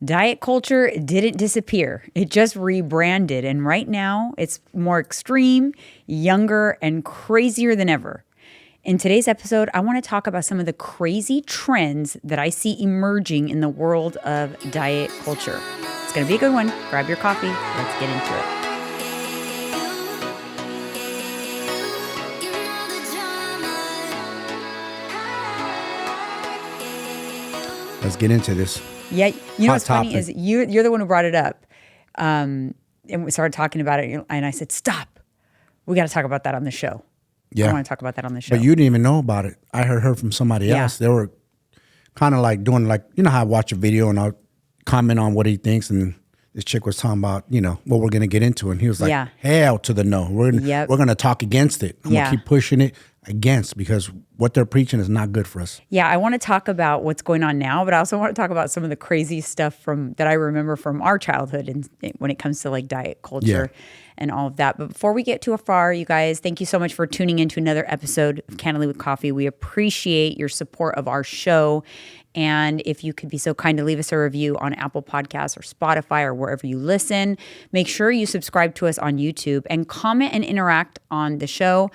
Diet culture didn't disappear. It just rebranded. And right now, it's more extreme, younger, and crazier than ever. In today's episode, I want to talk about some of the crazy trends that I see emerging in the world of diet culture. It's going to be a good one. Grab your coffee. Let's get into it. Let's get into this. Yeah, you know Hot what's funny topic. is you're the one who brought it up, and we started talking about it, and I said, "Stop! We got to talk about that on the show." Yeah. I want to talk about that on the show. But you didn't even know about it. I heard from somebody Yeah. else. They were kind of like doing you know how I watch a video and I'll comment on what he thinks, and this chick was talking about, what we're going to get into. And he was like, Yeah. hell to the no. We're going to talk against it. I'm going to keep pushing it against because what they're preaching is not good for us. Yeah, I want to talk about what's going on now, but I also want to talk about some of the crazy stuff that I remember from our childhood and when it comes to like diet culture and all of that. But before we get too far, you guys, thank you so much for tuning into another episode of Candidly with Coffee. We appreciate your support of our show. And if you could be so kind to leave us a review on Apple Podcasts or Spotify or wherever you listen, make sure you subscribe to us on YouTube and comment and interact on the show.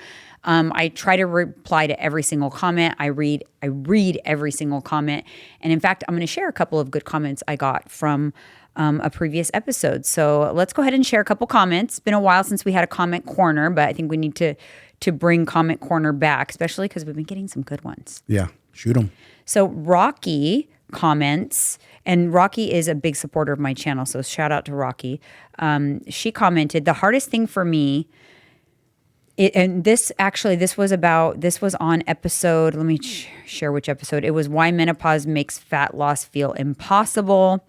I try to reply to every single comment. I read every single comment. And in fact, I'm going to share a couple of good comments I got from a previous episode. So let's go ahead and share a couple comments. It's been a while since we had a comment corner, but I think we need to bring comment corner back, especially because we've been getting some good ones. Yeah, shoot them. So Rocky comments, and Rocky is a big supporter of my channel, so shout out to Rocky. She commented, the hardest thing for me, this was on episode, let me share which episode. It was why menopause makes fat loss feel impossible.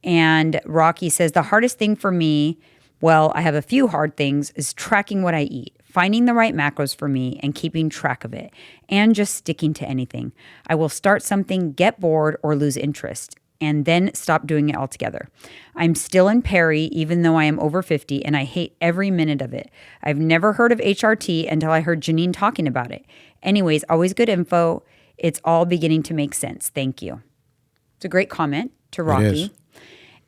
And Rocky says, the hardest thing for me, well, I have a few hard things, is tracking what I eat, finding the right macros for me and keeping track of it, and just sticking to anything. I will start something, get bored, or lose interest, and then stop doing it altogether. I'm still in peri, even though I am over 50, and I hate every minute of it. I've never heard of HRT until I heard Janine talking about it. Anyways, always good info. It's all beginning to make sense. Thank you. It's a great comment to Rocky. It is.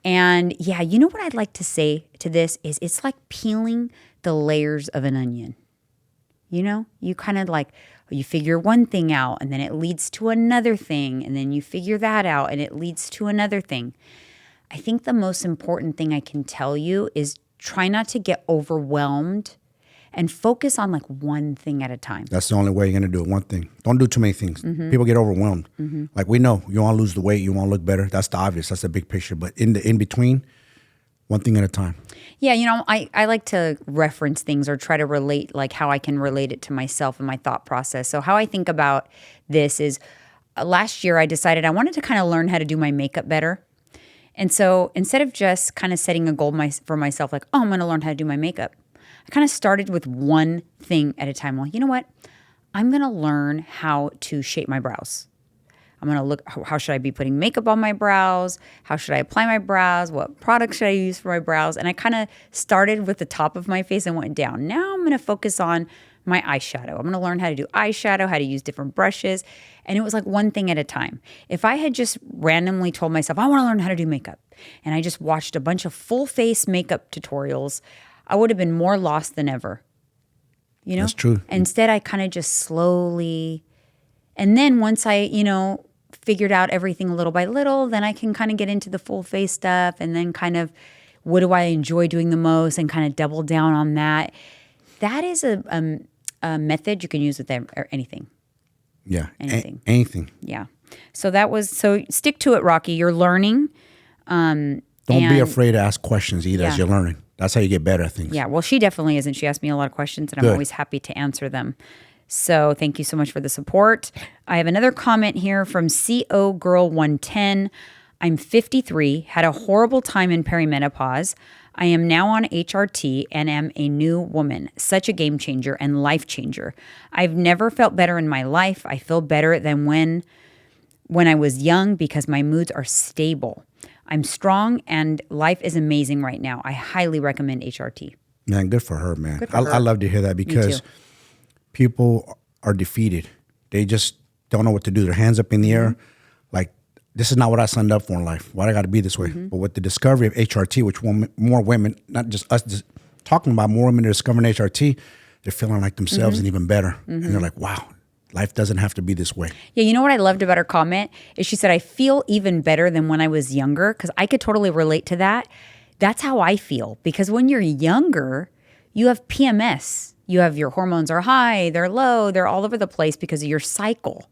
And yeah, you know what I'd like to say to this is it's like peeling the layers of an onion. You kind of like, you figure one thing out and then it leads to another thing. And then you figure that out and it leads to another thing. I think the most important thing I can tell you is try not to get overwhelmed and focus on like one thing at a time. That's the only way you're going to do it. One thing. Don't do too many things. Mm-hmm. People get overwhelmed. Mm-hmm. Like we know you want to lose the weight, you want to look better. That's the obvious. That's the big picture. But in between, one thing at a time. Yeah, I like to reference things or try to relate, like how I can relate it to myself and my thought process. So how I think about this is last year I decided I wanted to kind of learn how to do my makeup better. And so instead of just kind of setting a goal for myself, like, oh, I'm going to learn how to do my makeup, I kind of started with one thing at a time. Well, you know what? I'm going to learn how to shape my brows. I'm going to look, how should I be putting makeup on my brows? How should I apply my brows? What products should I use for my brows? And I kind of started with the top of my face and went down. Now I'm going to focus on my eyeshadow. I'm going to learn how to do eyeshadow, how to use different brushes. And it was like one thing at a time. If I had just randomly told myself, I want to learn how to do makeup, and I just watched a bunch of full face makeup tutorials, I would have been more lost than ever. That's true. Instead, I kind of just slowly, and then once I, figured out everything little by little, then I can kind of get into the full face stuff and then kind of what do I enjoy doing the most and kind of double down on that. That is a method you can use with anything. Yeah. Anything. Anything. Yeah. So stick to it, Rocky. You're learning. Don't be afraid to ask questions either as you're learning. That's how you get better at things. Yeah. Well, she definitely isn't. She asked me a lot of questions and I'm always happy to answer them. So thank you so much for the support. I have another comment here from CO Girl 110. I'm 53, had a horrible time in perimenopause. I am now on HRT and am a new woman. Such a game changer and life changer. I've never felt better in my life. I feel better than when I was young because my moods are stable. I'm strong and life is amazing right now. I highly recommend HRT. Man, good for her, man. Good for her. I love to hear that because people are defeated. They just don't know what to do. Their hands up in the air. Like this is not what I signed up for in life. Why do I got to be this way? But with the discovery of HRT, which more women, not just us just talking about, more women are discovering HRT, they're feeling like themselves and even better. And they're like, wow, life doesn't have to be this way. Yeah, you know what I loved about her comment is she said, I feel even better than when I was younger, because I could totally relate to that. That's how I feel, because when you're younger, you have PMS. You have your hormones are high, they're low, they're all over the place because of your cycle.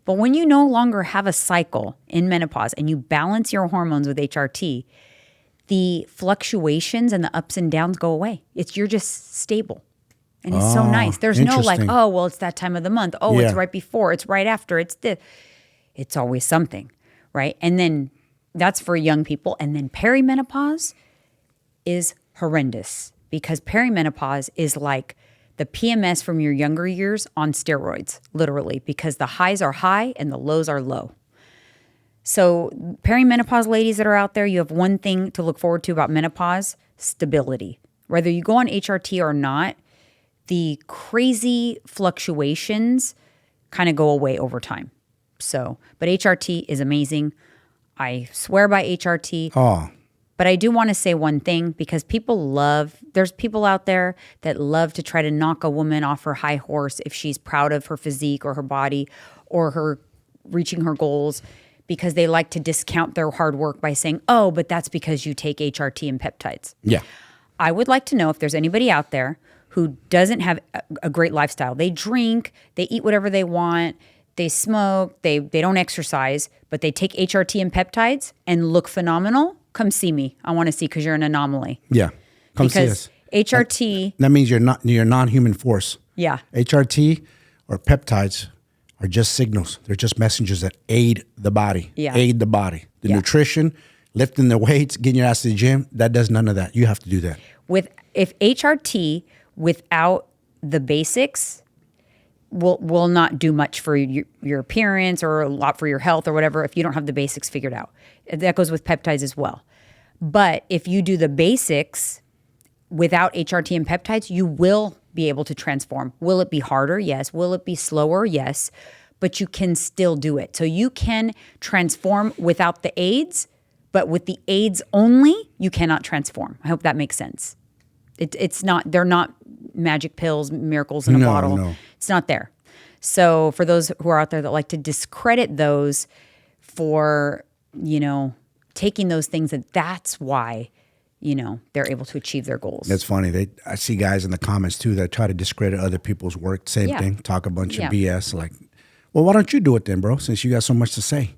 But when you no longer have a cycle in menopause and you balance your hormones with HRT, the fluctuations and the ups and downs go away. You're just stable. And it's so nice. There's no like, oh, well, it's that time of the month. Oh, it's right before, it's right after, it's always something, right? And then that's for young people. And then perimenopause is horrendous, because perimenopause is like the PMS from your younger years on steroids, literally, because the highs are high and the lows are low. So perimenopause ladies that are out there, you have one thing to look forward to about menopause: stability. Whether you go on HRT or not, the crazy fluctuations kind of go away over time. So, but HRT is amazing. I swear by HRT. Oh. But I do want to say one thing, because there's people out there that love to try to knock a woman off her high horse if she's proud of her physique or her body or her reaching her goals, because they like to discount their hard work by saying, oh, but that's because you take HRT and peptides. Yeah. I would like to know if there's anybody out there who doesn't have a great lifestyle. They drink, they eat whatever they want, they smoke, they don't exercise, but they take HRT and peptides and look phenomenal. Come see me. I want to see, because you're an anomaly. Yeah. Come see us. HRT. That means you're non-human force. Yeah. HRT or peptides are just signals. They're just messengers that aid the body. Yeah. Aid the body. The nutrition, lifting the weights, getting your ass to the gym, that does none of that. You have to do that. If HRT without the basics will not do much for your appearance or a lot for your health or whatever, if you don't have the basics figured out. That goes with peptides as well. But if you do the basics without HRT and peptides, you will be able to transform. Will it be harder? Yes. Will it be slower? Yes. But you can still do it. So you can transform without the aids, but with the aids only, you cannot transform. I hope that makes sense. They're not magic pills, miracles in a bottle. No. It's not there. So for those who are out there that like to discredit those for, taking those things, that's why, they're able to achieve their goals. That's funny. I see guys in the comments too that try to discredit other people's work. Same thing. Talk a bunch of BS. Like, well, why don't you do it then, bro? Since you got so much to say.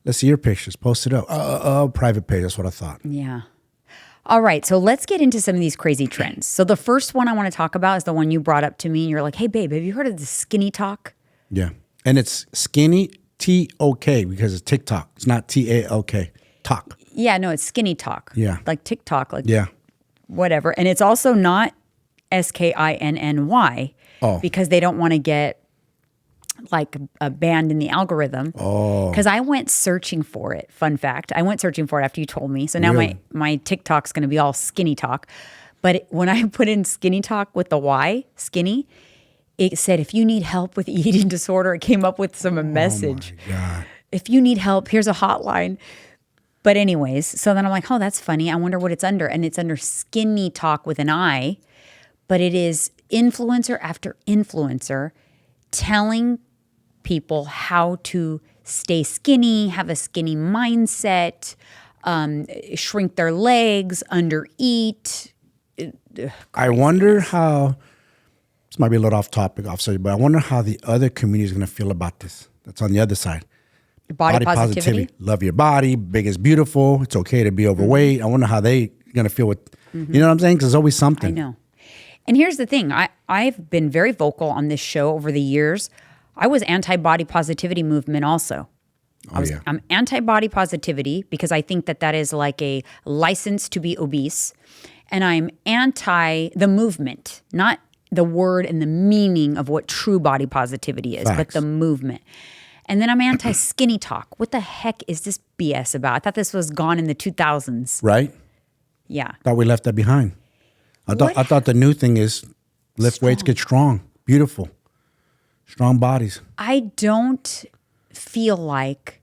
Let's see your pictures. Post it up. Private page. That's what I thought. Yeah. All right, so let's get into some of these crazy trends. So the first one I want to talk about is the one you brought up to me, and you're like, hey, babe, have you heard of the SkinniTok? Yeah, and it's skinny, T-O-K, because it's TikTok. It's not T-A-L-K, talk. Yeah, no, it's SkinniTok. Yeah. Like TikTok, like whatever. And it's also not SKINNY because they don't want to get like a banned in the algorithm. Oh. Because I went searching for it. Fun fact. I went searching for it after you told me. So now my TikTok's going to be all SkinniTok. But when I put in SkinniTok with the Y, skinny, it said, if you need help with eating disorder, it came up with a message. Oh my God. If you need help, here's a hotline. But anyways, so then I'm like, oh, that's funny. I wonder what it's under. And it's under SkinniTok with an I. But it is influencer after influencer telling people how to stay skinny, have a skinny mindset, shrink their legs, undereat. I wonder how, this might be a little off topic, but I wonder how the other community is going to feel about this. That's on the other side. Body positivity. Love your body. Big is beautiful. It's okay to be overweight. I wonder how they going to feel with, you know what I'm saying? Because there's always something. I know. And here's the thing. I've been very vocal on this show over the years. I was anti-body positivity movement also. I'm anti-body positivity because I think that is like a license to be obese. And I'm anti the movement, not the word and the meaning of what true body positivity is, but the movement. And then I'm anti-SkinniTok. What the heck is this BS about? I thought this was gone in the 2000s. Right? Yeah. Thought we left that behind. I thought the new thing is lift weights, get strong, beautiful, strong bodies. I don't feel like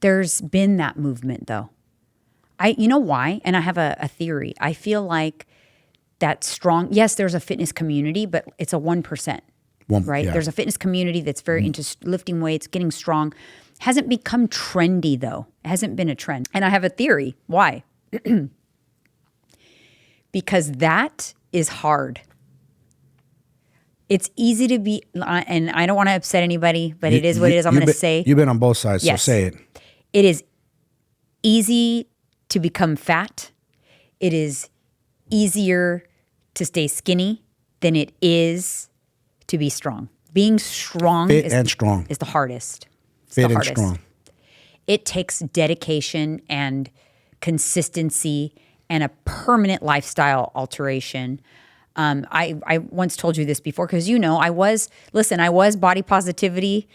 There's been that movement though. You know why? And I have a theory. I feel like that strong, yes, there's a fitness community, but it's a 1%, right? Yeah. There's a fitness community that's very into lifting weights, getting strong. Hasn't become trendy though. It hasn't been a trend. And I have a theory. Why? Because that is hard. It's easy to be, and I don't want to upset anybody, but it is what it is. I'm going to say. You've been on both sides, Yes. so say it. It is easy to become fat. It is easier to stay skinny than it is to be strong. Being strong Fit and strong. is the hardest. It's Fit the and hardest. strong. It takes dedication and consistency and a permanent lifestyle alteration. I once told you this before because I was body positivity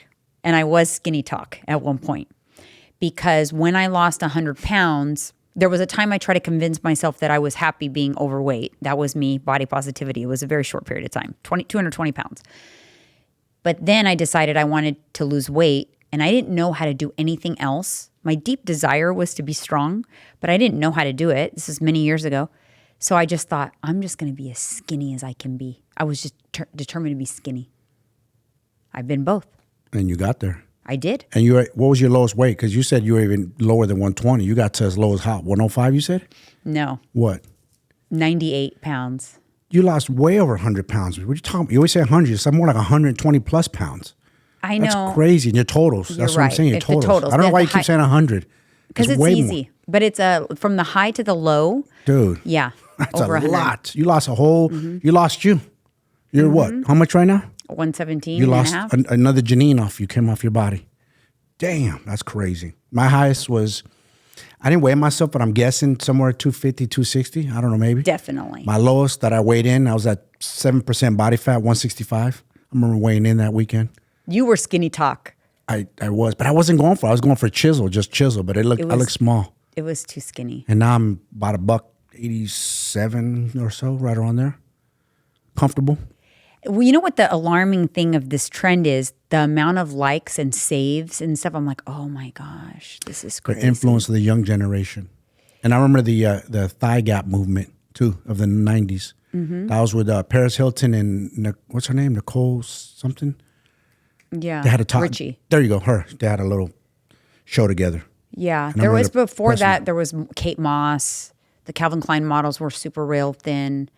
and I was SkinniTok at one point. Because when I lost 100 pounds, there was a time I tried to convince myself that I was happy being overweight. That was me, body positivity. It was a very short period of time, 220 pounds. But then I decided I wanted to lose weight and I didn't know how to do anything else. My deep desire was to be strong, but I didn't know how to do it. This is many years ago. So I just thought, I'm just going to be as skinny as I can be. I was just determined to be skinny. I've been both. And you got there. I did. And what was your lowest weight? Because you said you were even lower than 120. You got to as low as how? 105, you said? No. What? 98 pounds. You lost way over 100 pounds. What are you talking about? You always say 100. It's more like 120 plus pounds. I know. That's crazy. In your totals. You're That's what I'm right. saying. Your If the totals. totals. I don't know The why you high- keep saying 100. Because it's way easy. more. But it's from the high to the low. Dude. Yeah. That's over a 100. lot. You lost a whole, you lost you. You're what? How much right now? 117 You and lost a half. another Janine off. You came off your body. Damn, that's crazy. My highest was, I didn't weigh myself, but I'm guessing somewhere 250, 260. I don't know, maybe. Definitely. My lowest that I weighed in, I was at 7% body fat, 165. I remember weighing in that weekend. You were SkinniTok. I was, but I wasn't going for it. I was going for just chisel, but I looked small. It was too skinny. And now I'm about $1.87 or so, right around there. Comfortable. Well, you know what the alarming thing of this trend is? The amount of likes and saves and stuff. I'm like, oh my gosh, this is The crazy. influence of the young generation. And I remember the thigh gap movement, too, of the 90s. Mm-hmm. That was with Paris Hilton and, what's her name? Nicole something? Yeah. They had a talk. Richie. There you go, her. They had a little show together. Yeah. And I There was remember before pressing that, it. there was Kate Moss. The Calvin Klein models were super real thin.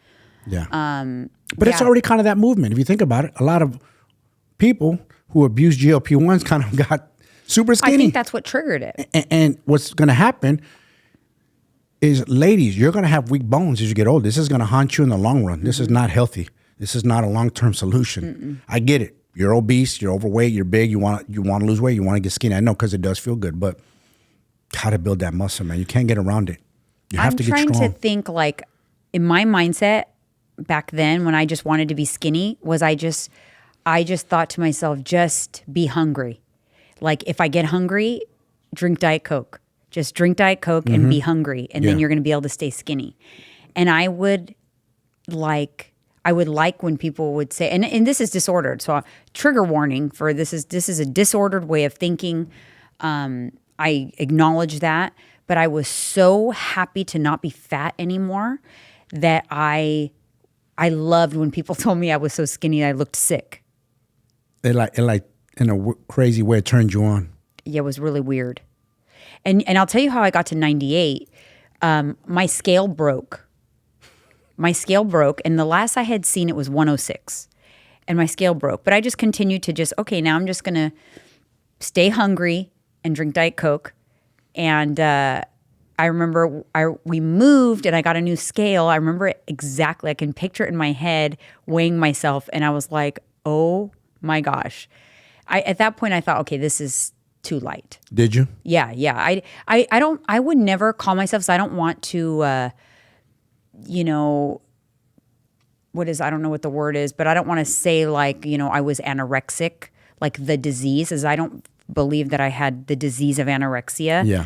Yeah. But it's yeah. already kind of that movement. If you think about it, a lot of people who abuse GLP-1s kind of got super skinny. I think that's what triggered it. And what's going to happen is, ladies, you're going to have weak bones as you get older. This is going to haunt you in the long run. This is not healthy. This is not a long-term solution. I get it. You're obese. You're overweight. You're big. You want to lose weight. You want to get skinny. I know, because it does feel good. But how to build that muscle, man? You can't get around it. You have to get strong. I'm trying to think, like, in my mindset back then when I just wanted to be skinny was I just thought to myself, just be hungry. Like, if I get hungry, drink Diet Coke. Just drink Diet Coke and be hungry, and then you're going to be able to stay skinny. And I would like when people would say, and this is disordered. So trigger warning for this is a disordered way of thinking. I acknowledge that, but I was so happy to not be fat anymore that I loved when people told me I was so skinny I looked sick. It like in a crazy way, it turned you on. Yeah, it was really weird. And I'll tell you how I got to 98. My scale broke. And the last I had seen it was 106. And my scale broke. But I just continued to okay, now I'm just going to stay hungry and drink Diet Coke. And I remember we moved and I got a new scale. I remember it exactly. I can picture it in my head weighing myself. And I was like, oh my gosh. At that point I thought, okay, this is too light. Did you? Yeah. I would never call myself, so I don't want to, I don't know what the word is, but I don't want to say like, I was anorexic, like the disease, as I don't believe that I had the disease of anorexia. Yeah.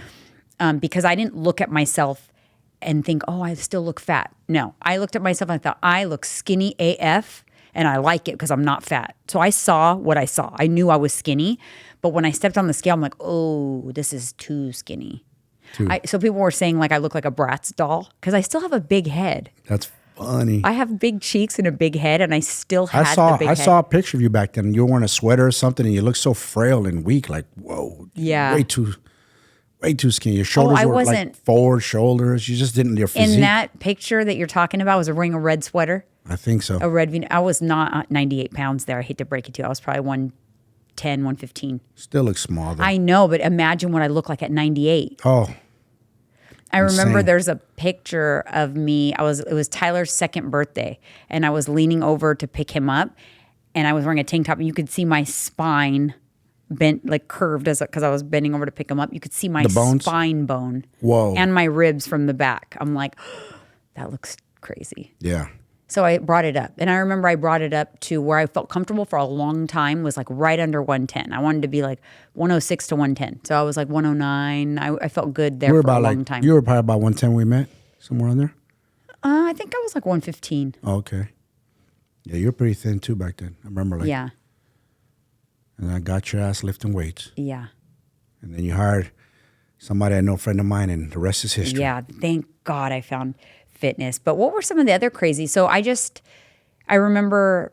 Because I didn't look at myself and think, oh, I still look fat. No, I looked at myself and I thought, I look skinny AF and I like it because I'm not fat. So I saw what I saw. I knew I was skinny, But when I stepped on the scale, I'm like, oh, this is too skinny. So people were saying like I look like a Bratz doll because I still have a big head. That's funny. I have big cheeks and a big head, and I still had the big head. I saw a picture of you back then. You were wearing a sweater or something, and you looked so frail and weak. Like, whoa. Yeah. Way too skinny. Your shoulders were like forward shoulders. You just didn't, your physique. In that picture that you're talking about, was I wearing a red sweater? I think so. A red I was not 98 pounds there. I hate to break it to you. I was probably 110, 115. Still looks small though. I know, but imagine what I look like at 98. Oh. I remember there's a picture of me. It was Tyler's second birthday, and I was leaning over to pick him up, and I was wearing a tank top, and you could see my spine bent, like curved, because I was bending over to pick him up. You could see my spine bone. Whoa. And my ribs from the back. I'm like, that looks crazy. Yeah. So I brought it up. And I remember I brought it up to where I felt comfortable for a long time was like right under 110. I wanted to be like 106 to 110. So I was like 109. I felt good there for a long time. You were probably about 110 when we met? Somewhere in there? I think I was like 115. Oh, okay. Yeah, you were pretty thin too back then. I remember Yeah. And I got your ass lifting weights. Yeah. And then you hired somebody I know, a friend of mine, and the rest is history. Yeah. Thank God I found fitness. But what were some of the other crazy? So I remember,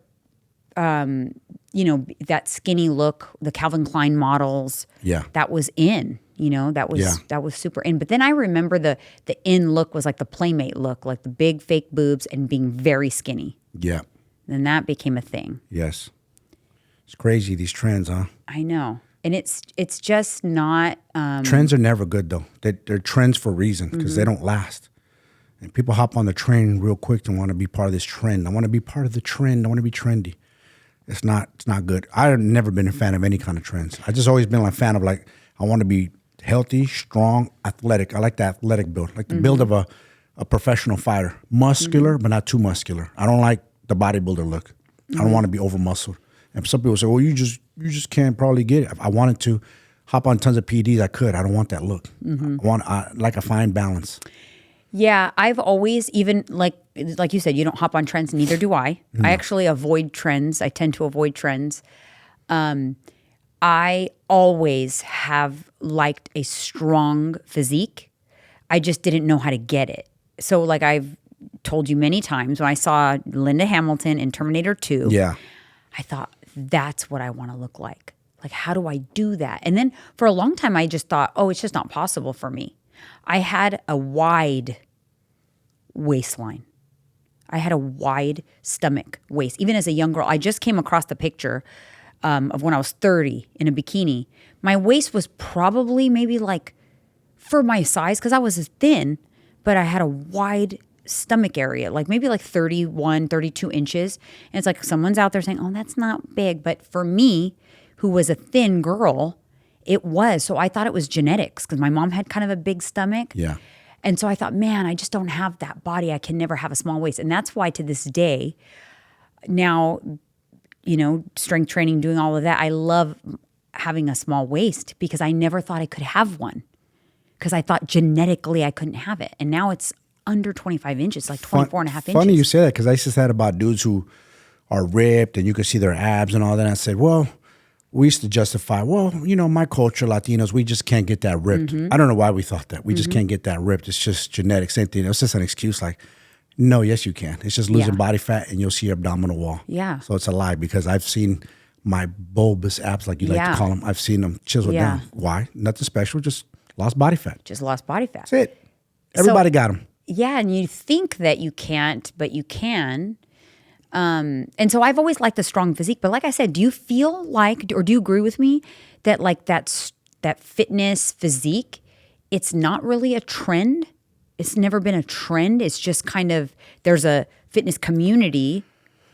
that skinny look, the Calvin Klein models. Yeah. That was in, that was super in. But then I remember the in look was like the Playmate look, like the big fake boobs and being very skinny. Yeah. Then that became a thing. Yes. It's crazy, these trends, huh? I know. And it's just not. Trends are never good, though. They're trends for a reason because they don't last. And people hop on the train real quick and want to be part of this trend. I want to be part of the trend. I want to be trendy. It's not good. I've never been a fan of any kind of trends. I just always been a fan of I want to be healthy, strong, athletic. I like the athletic build, like the build of a professional fighter. Muscular, but not too muscular. I don't like the bodybuilder look. I don't want to be over muscled. And some people say, well, you just can't probably get it. If I wanted to hop on tons of PEDs, I could. I don't want that look. I like a fine balance. Yeah, I've always, even like you said, you don't hop on trends, neither do I. I actually avoid trends. I tend to avoid trends. I always have liked a strong physique. I just didn't know how to get it. So like I've told you many times, when I saw Linda Hamilton in Terminator 2, I thought, that's what I want to look like. Like, how do I do that? And then for a long time, I just thought, oh, it's just not possible for me. I had a wide waistline. I had a wide stomach waist. Even as a young girl, I just came across the picture of when I was 30 in a bikini. My waist was probably maybe like, for my size, because I was thin, but I had a wide stomach area, like maybe like 31, 32 inches. And it's like someone's out there saying, oh, that's not big. But for me, who was a thin girl, it was. So I thought it was genetics because my mom had kind of a big stomach. Yeah. And so I thought, man, I just don't have that body. I can never have a small waist. And that's why to this day, now, strength training, doing all of that, I love having a small waist because I never thought I could have one because I thought genetically I couldn't have it. And now it's under 25 inches, like 24 and a half inches. Funny you say that because I used to say that about dudes who are ripped and you could see their abs and all that. And I said, well, we used to justify, my culture, Latinos, we just can't get that ripped. I don't know why we thought that. We just can't get that ripped. It's just genetic. Same thing. It's just an excuse like, no, yes, you can. It's just losing body fat and you'll see your abdominal wall. Yeah. So it's a lie because I've seen my bulbous abs, like you like to call them. I've seen them chiseled down. Why? Nothing special. Just lost body fat. Just lost body fat. That's it. Everybody got them. Yeah, and you think that you can't, but you can. And so I've always liked the strong physique. But like I said, do you feel like, or do you agree with me that like that fitness physique, it's not really a trend? It's never been a trend. It's just kind of, there's a fitness community,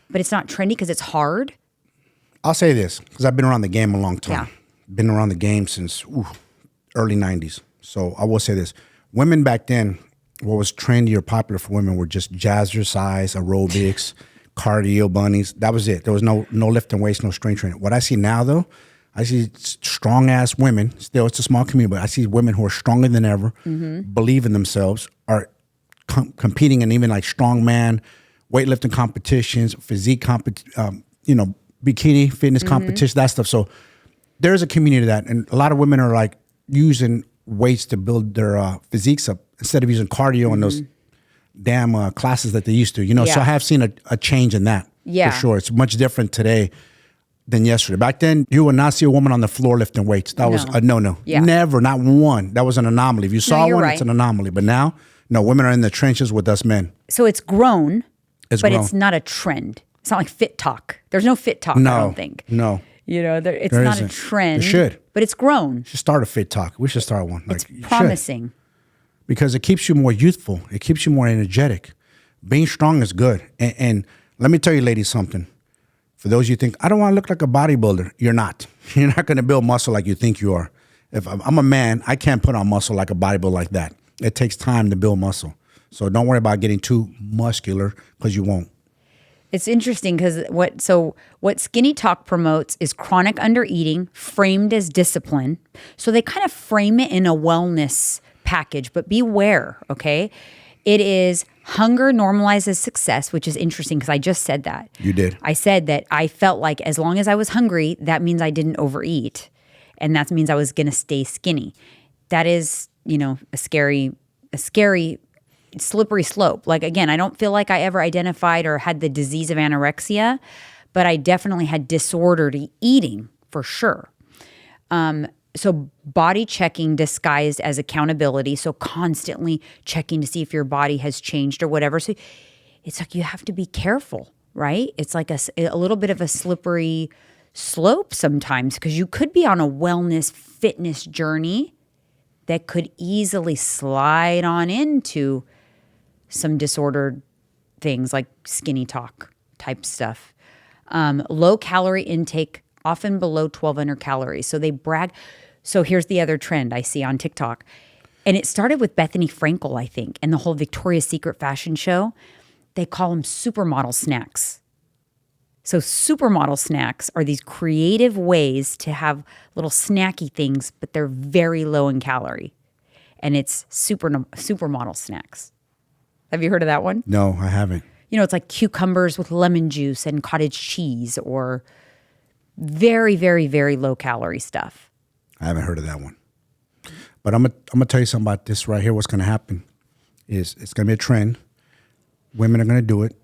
but it's not trendy because it's hard. I'll say this, because I've been around the game a long time. Yeah. Been around the game since early 90s. So I will say this. Women back then, what was trendy or popular for women were just jazzercise, aerobics, cardio bunnies. That was it. There was no lifting weights, no strength training. What I see now, though, I see strong-ass women. Still, it's a small community, but I see women who are stronger than ever, believe in themselves, are competing in even like strongman, weightlifting competitions, physique bikini fitness competition, that stuff. So there's a community that, and a lot of women are like using weights to build their physiques up instead of using cardio and those damn classes that they used to, So I have seen a change in that. Yeah. For sure. It's much different today than yesterday. Back then, you would not see a woman on the floor lifting weights. That was a no-no. Yeah. Never, not one. That was an anomaly. If you saw one, it's an anomaly. But now, no, women are in the trenches with us men. So it's grown, but grown. it's not a trend. It's not like Fit Talk. There's no Fit Talk, I don't think. No. It's There not isn't. a trend. It should. But it's grown. We should start a Fit Talk. We should start one. It's you promising. should. Because it keeps you more youthful. It keeps you more energetic. Being strong is good. And let me tell you, ladies, something. For those of you think, I don't want to look like a bodybuilder. You're not. You're not going to build muscle like you think you are. If I'm a man, I can't put on muscle like a bodybuilder like that. It takes time to build muscle. So don't worry about getting too muscular because you won't. It's interesting because what SkinniTok promotes is chronic undereating framed as discipline. So they kind of frame it in a wellness package, but beware, okay? It is hunger normalizes success, which is interesting because I just said that. You did. I said that I felt like as long as I was hungry, that means I didn't overeat. And that means I was going to stay skinny. That is, a scary slippery slope. Like, again, I don't feel like I ever identified or had the disease of anorexia, but I definitely had disordered eating for sure. So body checking disguised as accountability. So constantly checking to see if your body has changed or whatever. So it's like you have to be careful, right? It's like a little bit of a slippery slope sometimes because you could be on a wellness fitness journey that could easily slide on into some disordered things like SkinniTok type stuff. Low calorie intake, often below 1,200 calories. So they brag. So here's the other trend I see on TikTok. And it started with Bethany Frankel, I think, and the whole Victoria's Secret fashion show. They call them supermodel snacks. So supermodel snacks are these creative ways to have little snacky things, but they're very low in calorie. And it's supermodel snacks. Have you heard of that one? No, I haven't. It's like cucumbers with lemon juice and cottage cheese or very, very, very low calorie stuff. I haven't heard of that one. But I'm gonna tell you something about this right here. What's gonna happen is it's gonna be a trend. Women are gonna do it,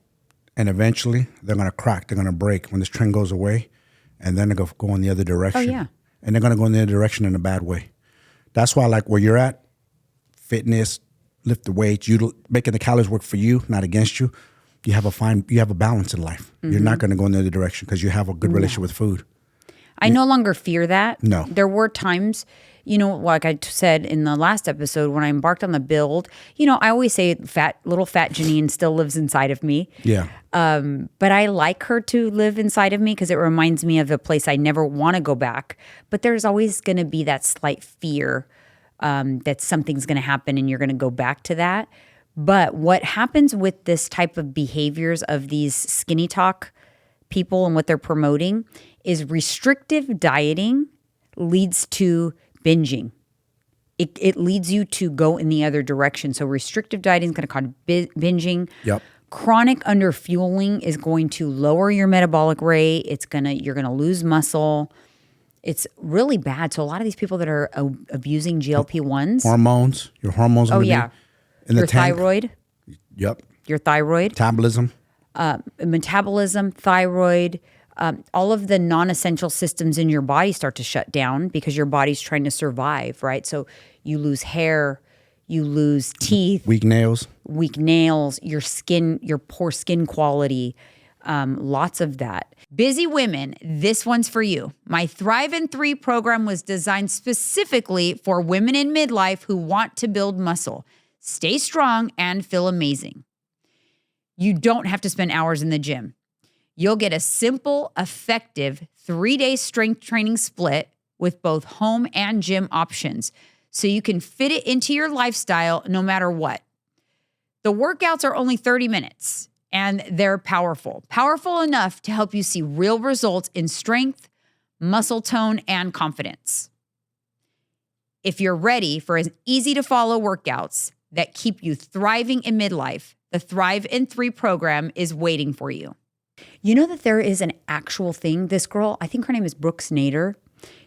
and eventually they're gonna crack. They're gonna break when this trend goes away, and then they're gonna go in the other direction. Oh yeah, and they're gonna go in the other direction in a bad way. That's why, like where you're at, fitness, lift the weights, you making the calories work for you, not against you. You have a balance in life. Mm-hmm. You're not going to go in the other direction because you have a good relationship with food. I no longer fear that. No. There were times, like I said in the last episode, when I embarked on the build, I always say little fat Janine still lives inside of me. Yeah. But I like her to live inside of me because it reminds me of a place I never want to go back. But there's always going to be that slight fear that something's going to happen and you're going to go back to that. But what happens with this type of behaviors of these SkinniTok people and what they're promoting is restrictive dieting leads to binging. It leads you to go in the other direction. So restrictive dieting is going to cause binging. Yep. Chronic underfueling is going to lower your metabolic rate. You're going to lose muscle. It's really bad. So a lot of these people that are abusing GLP-1s. Your hormones. Oh, yeah. In your the tank. thyroid. Yep. Your thyroid. Metabolism. Thyroid. All of the non-essential systems in your body start to shut down because your body's trying to survive, right? So you lose hair, you lose teeth. Weak nails, your skin, your poor skin quality, lots of that. Busy women, this one's for you. My Thrive in 3 program was designed specifically for women in midlife who want to build muscle, stay strong, and feel amazing. You don't have to spend hours in the gym. You'll get a simple, effective 3-day strength training split with both home and gym options, so you can fit it into your lifestyle no matter what. The workouts are only 30 minutes, and they're powerful enough to help you see real results in strength, muscle tone, and confidence. If you're ready for easy-to-follow workouts that keep you thriving in midlife, the Thrive in 3 program is waiting for you. You know that there is an actual thing. This girl, I think her name is Brooks Nader.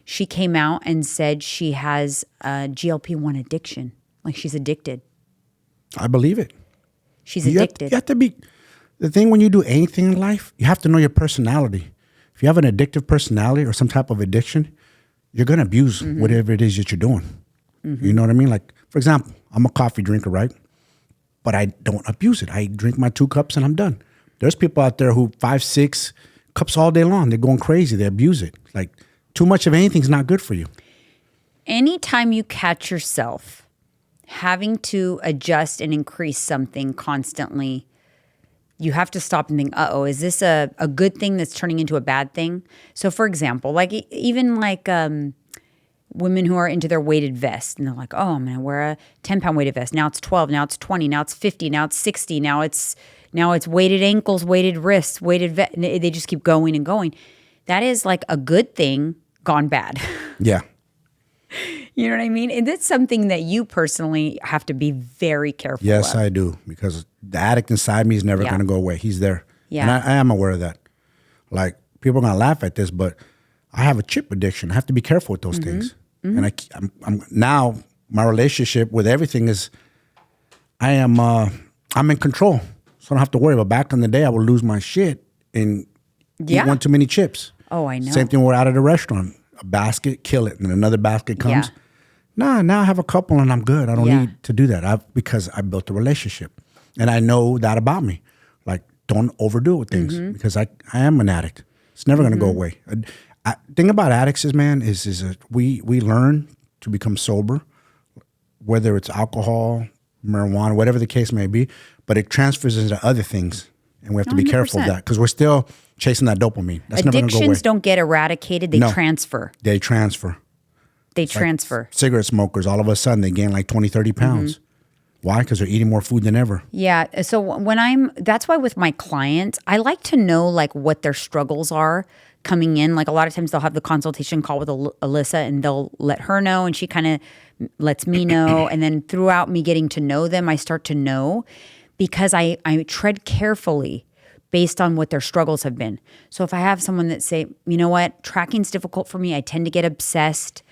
she came out and said she has a GLP-1 addiction. Like she's addicted. I believe it. She's addicted. You have to be, the thing when you do anything in life, you have to know your personality. If you have an addictive personality or some type of addiction, you're going to abuse whatever it is that you're doing. You know what I mean? Like, for example, I'm a coffee drinker, right? But I don't abuse it. I drink my 2 cups and I'm done. There's people out there who 5, 6 cups all day long. They're going crazy. They abuse it. Like, too much of anything is not good for you. Anytime you catch yourself having to adjust and increase something constantly, you have to stop and think, uh-oh, is this a good thing that's turning into a bad thing? So for example, like even like women who are into their weighted vest and they're like, oh, I'm going to wear a 10-pound weighted vest. Now it's 12, now it's 20, now it's 50, now it's 60, now it's weighted ankles, weighted wrists, weighted vest. They just keep going and going. That is like a good thing gone bad. Yeah. You know what I mean? And that's something that you personally have to be very careful Yes, of. I do. Because the addict inside me is never going to go away. He's there. Yeah. And I am aware of that. Like, people are going to laugh at this, but I have a chip addiction. I have to be careful with those things. And I'm now, my relationship with everything is, I'm in control. So I don't have to worry. But back in the day, I would lose my shit and eat one too many chips. Oh, I know. Same thing, we're out at a restaurant. A basket, kill it. And then another basket comes. Yeah. Now I have a couple and I'm good. I don't need to do that because I built a relationship. And I know that about me. Like, don't overdo it with things because I am an addict. It's never going to go away. Thing about addicts is, man, we learn to become sober, whether it's alcohol, marijuana, whatever the case may be, but it transfers into other things. And we have to be careful of that because we're still chasing that dopamine. That's never going to go away. Addictions don't get eradicated. They transfer. They transfer. They transfer. Like cigarette smokers, all of a sudden, they gain like 20, 30 pounds. Why? Because they're eating more food than ever. Yeah. So that's why with my clients, I like to know like what their struggles are coming in. Like a lot of times they'll have the consultation call with Alyssa and they'll let her know and she kind of lets me know. And then throughout me getting to know them, I start to know because I tread carefully based on what their struggles have been. So if I have someone that say, you know what, tracking's difficult for me. I tend to get obsessed.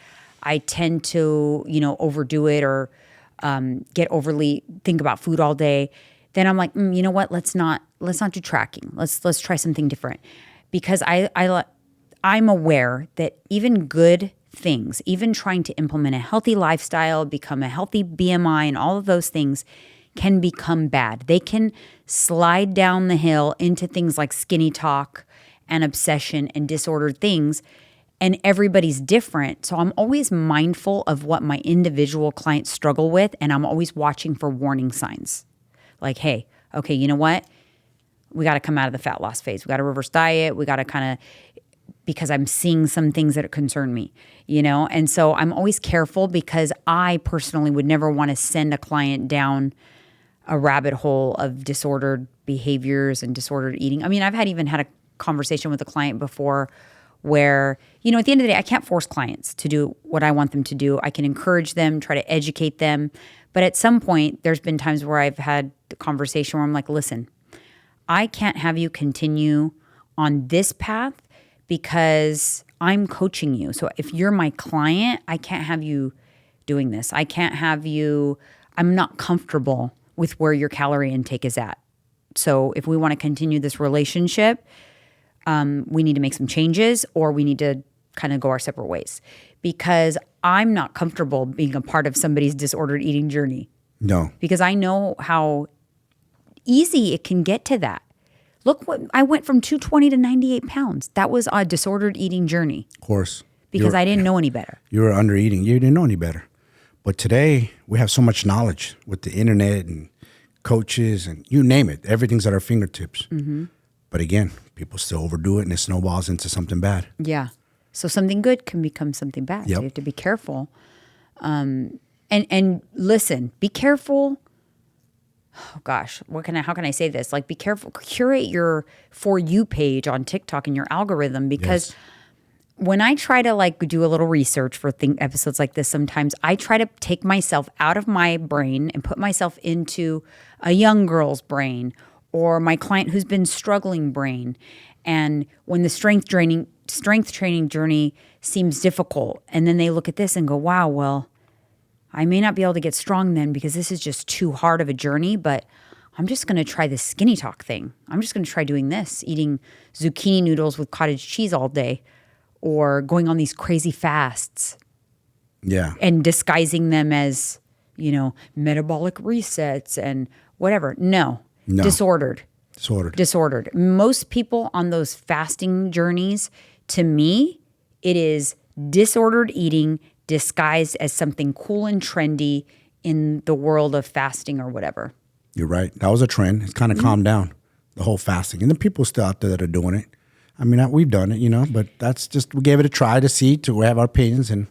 I tend to, overdo it or get overly think about food all day. Then I'm like, you know what? Let's not do tracking. Let's try something different, because I'm aware that even good things, even trying to implement a healthy lifestyle, become a healthy BMI, and all of those things can become bad. They can slide down the hill into things like SkinniTok and obsession and disordered things. And everybody's different. So I'm always mindful of what my individual clients struggle with. And I'm always watching for warning signs. Like, hey, okay, you know what? We got to come out of the fat loss phase. We got to reverse diet. We got to kind of, because I'm seeing some things that concern me, And so I'm always careful because I personally would never want to send a client down a rabbit hole of disordered behaviors and disordered eating. I mean, I've even had a conversation with a client before where, at the end of the day, I can't force clients to do what I want them to do. I can encourage them, try to educate them. But at some point, there's been times where I've had the conversation where I'm like, listen, I can't have you continue on this path because I'm coaching you. So if you're my client, I can't have you doing this. I can't have you, I'm not comfortable with where your calorie intake is at. So if we want to continue this relationship, we need to make some changes or we need to kind of go our separate ways, because I'm not comfortable being a part of somebody's disordered eating journey. No. Because I know how easy it can get to that. Look, I went from 220 to 98 pounds. That was a disordered eating journey. Of course. Because I didn't know any better. You were under eating. You didn't know any better. But today we have so much knowledge with the internet and coaches and you name it. Everything's at our fingertips. But again, people still overdo it and it snowballs into something bad. Yeah. So something good can become something bad. Yep. So you have to be careful. And listen, be careful. Oh gosh, how can I say this? Like, be careful. Curate your For You page on TikTok and your algorithm, because when I try to do a little research for episodes like this, sometimes I try to take myself out of my brain and put myself into a young girl's brain or my client who's been struggling brain. And when the strength training strength training journey seems difficult. And then they look at this and go, wow, well, I may not be able to get strong then because this is just too hard of a journey, but I'm just going to try this SkinniTok thing. I'm just going to try doing this, eating zucchini noodles with cottage cheese all day or going on these crazy fasts. Yeah. And disguising them as, metabolic resets and whatever. No. Disordered. Most people on those fasting journeys, to me, it is disordered eating disguised as something cool and trendy in the world of fasting or whatever. You're right. That was a trend. It's kind of calmed down, the whole fasting. And the people still out there that are doing it. I mean, we've done it, but that's just, we gave it a try to see, to have our opinions, and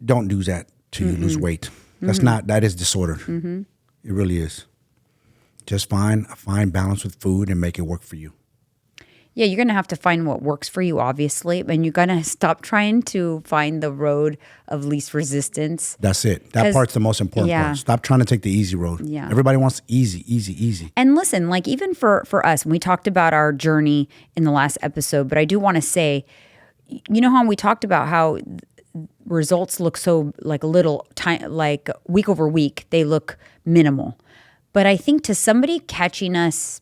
don't do that till you lose weight. That is disordered. It really is. Just find a fine balance with food and make it work for you. Yeah, you're going to have to find what works for you, obviously, and you're going to stop trying to find the road of least resistance. That's it. That part's the most important part. Stop trying to take the easy road. Yeah. Everybody wants easy. And listen, like even for us, and we talked about our journey in the last episode, but I do want to say, how we talked about how results look so like like week over week, they look minimal. But I think to somebody catching us,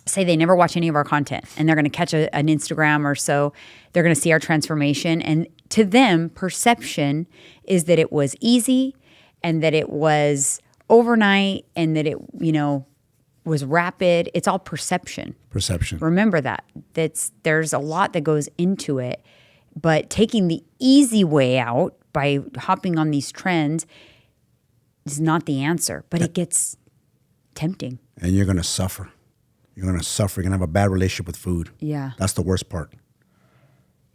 say they never watch any of our content and they're going to catch an Instagram or so, they're going to see our transformation. And to them, perception is that it was easy and that it was overnight and that it, was rapid. It's all perception. Remember that. There's a lot that goes into it. But taking the easy way out by hopping on these trends is not the answer, but it gets tempting. And you're going to suffer. You're going to have a bad relationship with food. Yeah. That's the worst part.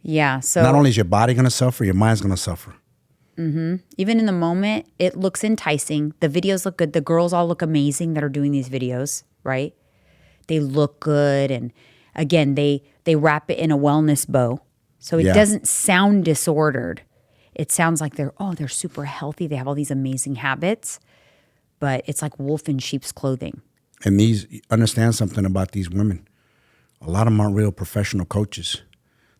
Yeah. So not only is your body going to suffer, your mind's going to suffer. Even in the moment, it looks enticing. The videos look good. The girls all look amazing that are doing these videos, right? They look good. And again, they wrap it in a wellness bow. So it doesn't sound disordered. It sounds like they're super healthy. They have all these amazing habits. But it's like wolf in sheep's clothing. And understand something about these women. A lot of them aren't real professional coaches.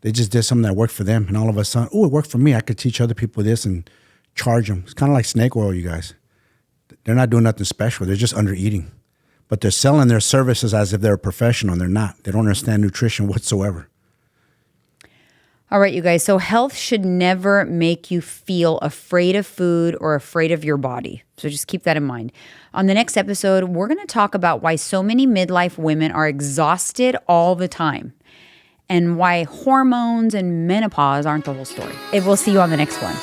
They just did something that worked for them. And all of a sudden, it worked for me. I could teach other people this and charge them. It's kind of like snake oil, you guys. They're not doing nothing special. They're just under eating. But they're selling their services as if they're a professional, and they're not. They don't understand nutrition whatsoever. All right, you guys. So health should never make you feel afraid of food or afraid of your body. So just keep that in mind. On the next episode, we're going to talk about why so many midlife women are exhausted all the time and why hormones and menopause aren't the whole story. We'll see you on the next one.